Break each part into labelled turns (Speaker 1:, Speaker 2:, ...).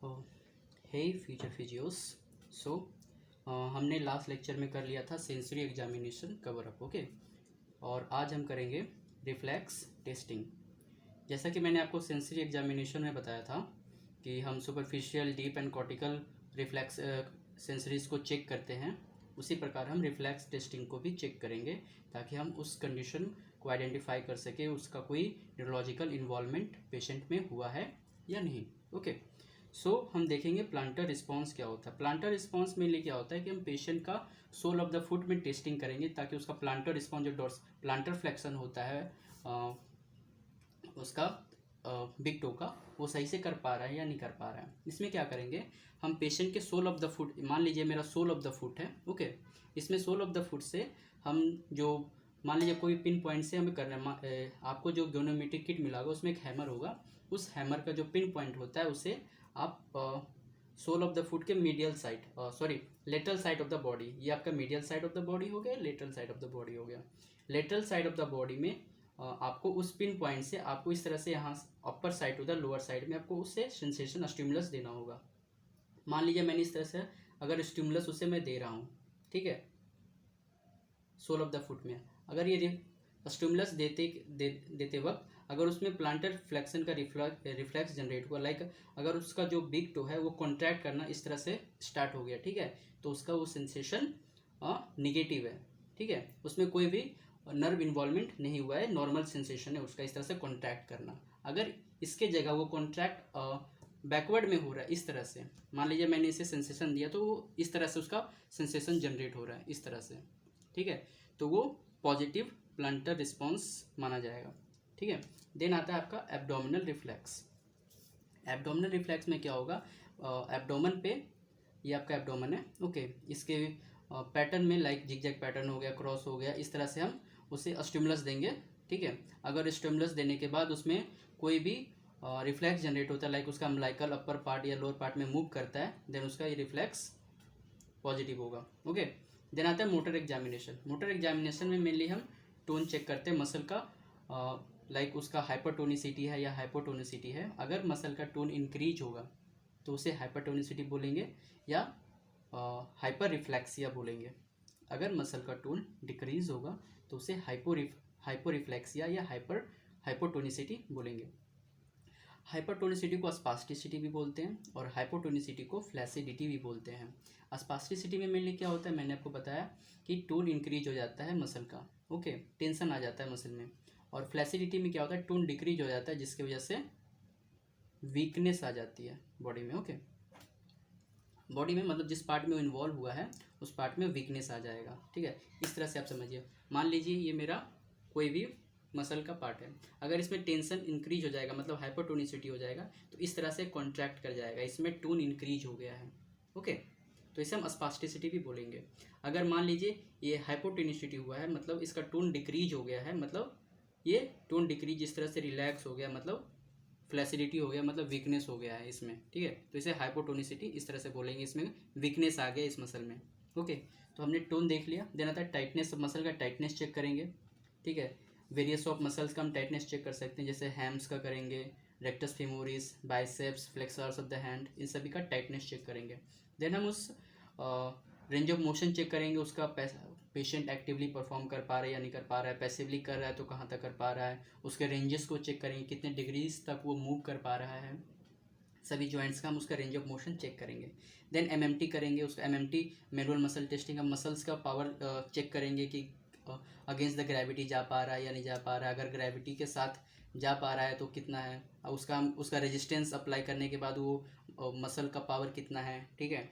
Speaker 1: हे future physios. सो हमने last lecture में कर लिया था sensory examination cover up. Okay, और आज हम करेंगे रिफ्लेक्स टेस्टिंग। जैसा कि मैंने आपको सेंसरी एग्जामिनेशन में बताया था कि हम superficial, deep and cortical reflex sensories को चेक करते हैं, उसी प्रकार हम रिफ्लेक्स टेस्टिंग को भी चेक करेंगे ताकि हम उस कंडीशन को आइडेंटिफाई कर सके उसका कोई न्यूरोलॉजिकल इन्वॉल्वमेंट पेशेंट में हुआ है या नहीं। ओके, सो हम देखेंगे प्लांटर रिस्पॉन्स क्या होता है। प्लांटर रिस्पॉन्स में लिए क्या होता है कि हम पेशेंट का सोल ऑफ द फुट में टेस्टिंग करेंगे ताकि उसका प्लांटर रिस्पॉन्स जो प्लांटर फ्लेक्शन होता है उसका बिग टो का, वो सही से कर पा रहा है या नहीं कर पा रहा है। इसमें क्या करेंगे, हम पेशेंट के सोल ऑफ द फुट, मान लीजिए मेरा सोल ऑफ द फुट है। ओके, इसमें सोल ऑफ द फुट से हम जो मान लीजिए कोई पिन पॉइंट से हमें करना है, आपको जो गोनोमेट्रिक किट मिला होगा उसमें एक हैमर होगा, उस हैमर का जो पिन पॉइंट होता है उसे आप सोल ऑफ द फुट के medial side, sorry lateral side of the body, ये आपका medial side of the body हो गया, lateral side of the body हो गया। Lateral side of the body में आपको उस पिन पॉइंट से आपको इस तरह से यहाँ upper side to the lower side में आपको उससे सेंसेशन स्टिमुलस देना होगा। मान लीजिए मैंने इस तरह से अगर स्टिमुलस उसे मैं दे रहा हूँ, ठीक है, सोल ऑफ द फुट में, अगर ये स्टिमुलस देते वक्त अगर उसमें प्लांटर फ्लेक्शन का रिफ्लेक्स जनरेट हुआ, लाइक अगर उसका जो बिग टो है वो कॉन्ट्रैक्ट करना इस तरह से स्टार्ट हो गया, ठीक है, तो उसका वो सेंसेशन निगेटिव है, ठीक है, उसमें कोई भी नर्व इन्वॉल्वमेंट नहीं हुआ है, नॉर्मल सेंसेशन है उसका इस तरह से कॉन्ट्रैक्ट करना। अगर इसके जगह वो कॉन्ट्रैक्ट बैकवर्ड में हो रहा है इस तरह से, मान लीजिए मैंने इसे सेंसेशन दिया तो वो इस तरह से उसका सेंसेशन जनरेट हो रहा है इस तरह से, ठीक है, तो वो पॉजिटिव प्लांटर रिस्पॉन्स माना जाएगा, ठीक है। देन आता है आपका एब्डोमिनल रिफ्लेक्स। एब्डोमिनल रिफ्लेक्स में क्या होगा, एब्डोमन पे, ये आपका एब्डोमन है, ओके, इसके पैटर्न में लाइक जिगजैग पैटर्न हो गया, क्रॉस हो गया, इस तरह से हम उसे स्टिमुलस देंगे, ठीक है। अगर स्टिमुलस देने के बाद उसमें कोई भी रिफ्लेक्स जनरेट होता है, लाइक उसका अम्बिलिकल अपर पार्ट या लोअर पार्ट में मूव करता है, देन उसका ये रिफ्लेक्स पॉजिटिव होगा। ओके, देन आता है मोटर एग्जामिनेशन। मोटर एग्जामिनेशन में मेनली हम टोन चेक करते हैं मसल का, लाइक उसका हाइपरटोनिसिटी है या हाइपोटोनिसिटी है। अगर मसल का टोन इंक्रीज होगा तो उसे हाइपरटोनिसिटी बोलेंगे या हाइपर रिफ्लेक्सिया बोलेंगे। अगर मसल का टोन डिक्रीज होगा तो उसे हाइपोरिफ्लेक्सिया या हाइपोटोनिसिटी बोलेंगे। हाइपरटोनिसिटी को स्पास्टिसिटी भी बोलते हैं और हाइपोटोनिसिटी को फ्लैसिडिटी भी बोलते हैं। स्पास्टिसिटी में मेनली क्या होता है, मैंने आपको बताया कि टोन इंक्रीज हो जाता है मसल का, ओके, टेंशन आ जाता है मसल में। और फ्लैसिडिटी में क्या होता है, टोन डिक्रीज हो जाता है जिसकी वजह से वीकनेस आ जाती है बॉडी में। ओके, बॉडी में मतलब जिस पार्ट में वो इन्वॉल्व हुआ है उस पार्ट में वीकनेस आ जाएगा, ठीक है, इस तरह से आप समझिए। मान लीजिए ये मेरा कोई भी मसल का पार्ट है, अगर इसमें टेंशन इंक्रीज हो जाएगा मतलब हाइपरटोनिसिटी हो जाएगा तो इस तरह से कॉन्ट्रैक्ट कर जाएगा, इसमें टोन इंक्रीज हो गया है, ओके, तो इसे हम स्पास्टिसिटी भी बोलेंगे। अगर मान लीजिए ये हाइपोटोनिसिटी हुआ है मतलब इसका टोन डिक्रीज हो गया है, मतलब ये टोन डिक्रीज इस तरह से रिलैक्स हो गया, मतलब फ्लैसिडिटी हो गया, मतलब वीकनेस हो गया है इसमें, ठीक है, तो इसे हाइपोटोनिसिटी इस तरह से बोलेंगे, इसमें वीकनेस आ गया इस मसल में। ओके, तो हमने टोन देख लिया। देन आता है टाइटनेस, मसल का टाइटनेस चेक करेंगे, ठीक है। वेरियस ऑफ मसल्स का हम टाइटनेस चेक कर सकते हैं, जैसे हैम्स का करेंगे, rectus femoris, biceps, flexors of the hand, इन सभी का टाइटनेस चेक करेंगे। देन हम उस रेंज ऑफ मोशन चेक करेंगे, उसका पेशेंट एक्टिवली परफॉर्म कर पा रहा है या नहीं कर पा रहा है, पैसिवली कर रहा है तो कहाँ तक कर पा रहा है, उसके रेंजेस को चेक करेंगे, कितने डिग्रीज तक वो मूव कर पा रहा है, सभी जॉइंट्स का हम उसका रेंज ऑफ मोशन चेक करेंगे। देन एमएमटी करेंगे, उसका एमएमटी मैनुअल मसल टेस्टिंग, हम मसल्स का पावर चेक करेंगे कि अगेंस्ट द ग्रेविटी जा पा रहा है या नहीं जा पा रहा है, अगर ग्रेविटी के साथ जा पा रहा है तो कितना है, उसका रेजिस्टेंस अप्लाई करने के बाद वो मसल का पावर कितना है, ठीक है,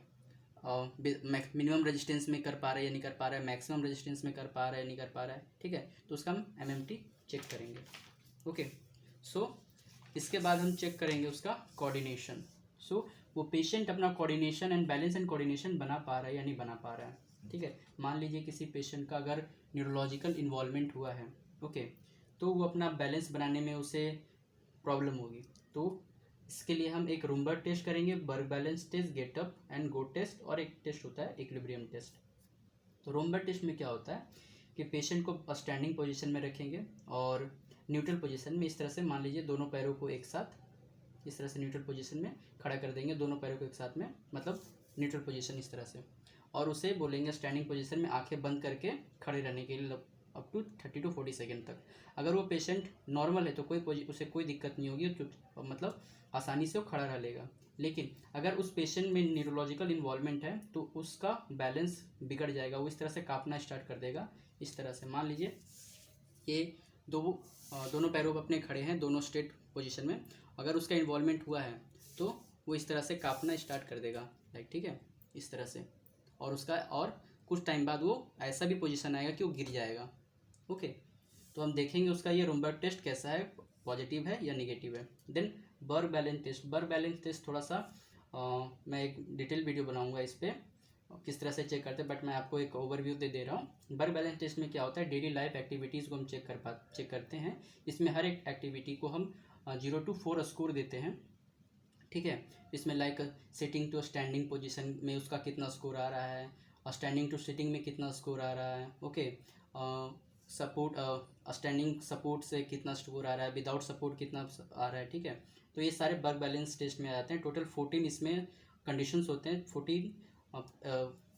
Speaker 1: मिनिमम रेजिस्टेंस में कर पा रहा है या नहीं कर पा रहा है, मैक्सिमम रेजिस्टेंस में कर पा रहा है या नहीं कर पा रहा है, ठीक है, तो उसका हम एमएमटी चेक करेंगे। ओके, सो इसके बाद हम चेक करेंगे उसका कोऑर्डिनेशन। सो वो पेशेंट अपना coordination and balance and coordination बना पा रहा है या नहीं बना पा रहा है, ठीक है। मान लीजिए किसी पेशेंट का अगर न्यूरोलॉजिकल इन्वॉल्वमेंट हुआ है, ओके, तो वो अपना बैलेंस बनाने में उसे प्रॉब्लम होगी, तो इसके लिए हम एक रूम्बर टेस्ट करेंगे, Berg balance test, get up and go test, और एक टेस्ट होता है इक्विलिब्रियम टेस्ट। तो रूम्बर टेस्ट में क्या होता है कि पेशेंट को स्टैंडिंग पोजीशन में रखेंगे और न्यूट्रल पोजीशन में इस तरह से, मान लीजिए दोनों पैरों को एक साथ इस तरह से न्यूट्रल पोजीशन में खड़ा कर देंगे दोनों पैरों को एक साथ में, मतलब न्यूट्रल पोजीशन इस तरह से। और उसे बोलेंगे स्टैंडिंग पोजीशन में आंखें बंद करके खड़े रहने के लिए अप टू 30 to 40 सेकेंड तक। अगर वो पेशेंट नॉर्मल है तो उसे कोई दिक्कत नहीं होगी, तो मतलब आसानी से वो खड़ा रह लेगा। लेकिन अगर उस पेशेंट में न्यूरोलॉजिकल इन्वॉल्वमेंट है तो उसका बैलेंस बिगड़ जाएगा, वो इस तरह से कांपना स्टार्ट कर देगा। इस तरह से मान लीजिए ये दोनों पैरों पर अपने खड़े हैं दोनों स्ट्रेट पोजीशन में, अगर उसका इन्वॉल्वमेंट हुआ है तो वो इस तरह से कांपना स्टार्ट कर देगा, लाइक ठीक है, इस तरह से। और कुछ टाइम बाद वो ऐसा भी पोजीशन आएगा कि वो गिर जाएगा। ओके, तो हम देखेंगे उसका ये रुम्बर टेस्ट कैसा है, पॉजिटिव है या निगेटिव है। देन बर्ग बैलेंस टेस्ट। बर्ग बैलेंस टेस्ट थोड़ा सा मैं एक डिटेल वीडियो बनाऊंगा इस पर किस तरह से चेक करते हैं, बट मैं आपको एक ओवरव्यू दे रहा हूँ। बर्ग बैलेंस टेस्ट में क्या होता है, डेली लाइफ एक्टिविटीज़ को हम चेक करते हैं। इसमें हर एक एक्टिविटी को हम 0 to 4 स्कोर देते हैं, ठीक है। इसमें like sitting to standing position में उसका कितना स्कोर आ रहा है, और स्टैंडिंग टू सिटिंग में कितना स्कोर आ रहा है, ओके। सपोर्ट स्टैंडिंग सपोर्ट से कितना स्कोर आ रहा है, विदाउट सपोर्ट कितना आ रहा है, ठीक है। तो ये सारे बर्ग बैलेंस टेस्ट में आ जाते हैं। टोटल 14 इसमें कंडीशंस होते हैं, 14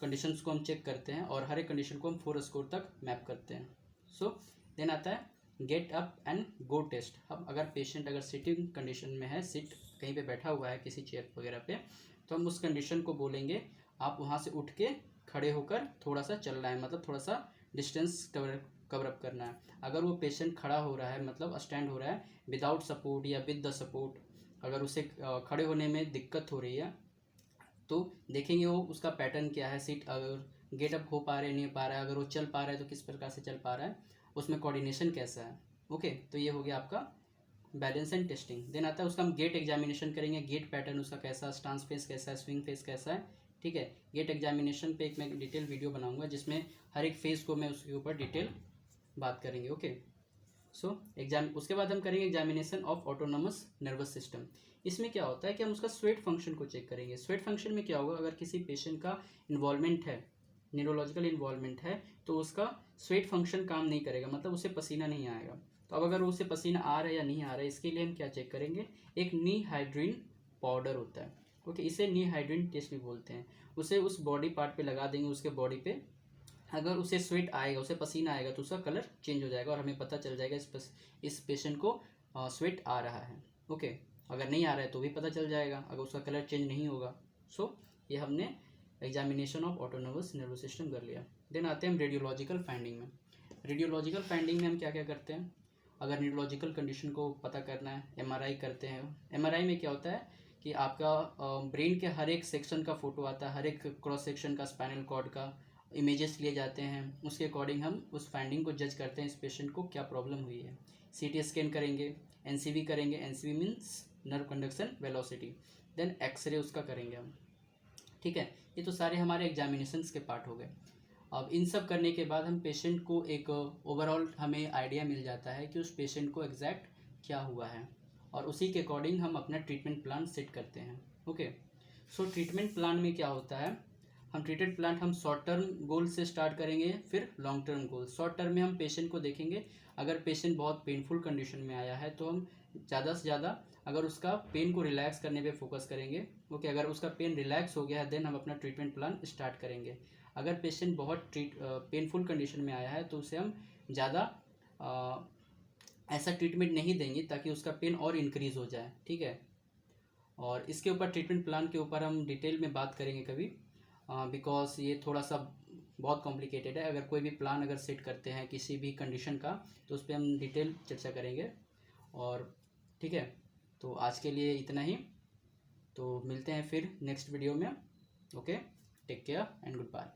Speaker 1: कंडीशंस को हम चेक करते हैं और हर एक कंडीशन को हम 4 स्कोर तक मैप करते हैं। सो देन आता है get up and go test. अब अगर पेशेंट अगर सिटिंग कंडीशन में है, सिट कहीं पे बैठा हुआ है किसी चेयर वगैरह पे, तो हम उस कंडीशन को बोलेंगे आप वहाँ से उठ के खड़े होकर थोड़ा सा चलना है, मतलब थोड़ा सा डिस्टेंस कवर अप करना है। अगर वो पेशेंट खड़ा हो रहा है, मतलब स्टैंड हो रहा है विदाउट सपोर्ट या विद द सपोर्ट, अगर उसे खड़े होने में दिक्कत हो रही है तो देखेंगे वो उसका पैटर्न क्या है, सीट अगर गेट अप हो पा रहा है नहीं पा रहा है, अगर वो चल पा रहा है तो किस प्रकार से चल पा रहा है, उसमें कोऑर्डिनेशन कैसा है। ओके, तो ये हो गया आपका बैलेंस एंड टेस्टिंग। देन आता है उसका हम गेट एग्जामिनेशन करेंगे, गेट पैटर्न उसका कैसा, स्टांस फेस कैसा है, स्विंग फेस कैसा है, ठीक है। गेट एग्जामिनेशन पे एक मैं डिटेल वीडियो बनाऊंगा जिसमें हर एक फेस को मैं उसके ऊपर डिटेल बात करेंगे, ओके। उसके बाद हम करेंगे examination of autonomous nervous system. इसमें क्या होता है कि हम उसका स्वेट फंक्शन को चेक करेंगे। स्वेट फंक्शन में क्या होगा, अगर किसी पेशेंट का इन्वॉल्वमेंट है, न्यूरोलॉजिकल इन्वॉल्वमेंट है, तो उसका स्वेट फंक्शन काम नहीं करेगा, मतलब उसे पसीना नहीं आएगा। तो अब अगर उसे पसीना आ रहा है या नहीं आ रहा है, इसके लिए हम क्या चेक करेंगे, एक नीहाइड्रिन पाउडर होता है, ओके, इसे नीहाइड्रिन टेस्ट भी बोलते हैं। उसे उस बॉडी पार्ट पे लगा देंगे, उसके बॉडी पे। अगर उसे स्वेट आएगा, उसे पसीना आएगा, तो उसका कलर चेंज हो जाएगा और हमें पता चल जाएगा इस पेशेंट को स्वेट आ रहा है, ओके। अगर नहीं आ रहा है तो भी पता चल जाएगा अगर उसका कलर चेंज नहीं होगा। सो ये हमने examination of autonomous nervous system कर लिया। देन आते हैं हम रेडियोलॉजिकल फाइंडिंग में। रेडियोलॉजिकल फाइंडिंग में हम क्या क्या करते हैं, अगर न्यूरोलॉजिकल कंडीशन को पता करना है, एमआरआई करते हैं। एमआरआई में क्या होता है कि आपका ब्रेन के हर एक सेक्शन का फोटो आता है, हर एक क्रॉस सेक्शन का, स्पाइनल कॉर्ड का इमेजेस लिए जाते हैं। उसके अकॉर्डिंग हम उस फाइंडिंग को जज करते हैं इस पेशेंट को क्या प्रॉब्लम हुई है। सीटी स्कैन करेंगे, एनसीवी करेंगे, NCV means nerve conduction velocity. Then x ray उसका करेंगे हम, ठीक है। ये तो सारे हमारे एग्जामिनेशंस के पार्ट हो गए। अब इन सब करने के बाद हम पेशेंट को एक ओवरऑल हमें आइडिया मिल जाता है कि उस पेशेंट को एग्जैक्ट क्या हुआ है, और उसी के अकॉर्डिंग हम अपना ट्रीटमेंट प्लान सेट करते हैं, ओके। सो ट्रीटमेंट प्लान में क्या होता है, हम ट्रीटमेंट प्लान हम शॉर्ट टर्म गोल से स्टार्ट करेंगे, फिर long term goal. Short term में हम पेशेंट को देखेंगे, अगर पेशेंट बहुत पेनफुल कंडीशन में आया है तो हम ज़्यादा से ज़्यादा अगर उसका पेन को रिलैक्स करने पे फोकस करेंगे, ओके। अगर उसका पेन रिलैक्स हो गया है देन हम अपना ट्रीटमेंट प्लान स्टार्ट करेंगे। अगर पेशेंट बहुत पेनफुल कंडीशन में आया है तो उसे हम ज़्यादा ऐसा ट्रीटमेंट नहीं देंगे ताकि उसका पेन और इंक्रीज़ हो जाए, ठीक है। और इसके ऊपर ट्रीटमेंट प्लान के ऊपर हम डिटेल में बात करेंगे कभी, बिकॉज ये थोड़ा सा बहुत कॉम्प्लिकेटेड है। अगर कोई भी प्लान अगर सेट करते हैं किसी भी कंडीशन का तो उस पर हम डिटेल चर्चा करेंगे। और ठीक है, तो आज के लिए इतना ही, तो मिलते हैं फिर नेक्स्ट वीडियो में, okay. Take care and good bye.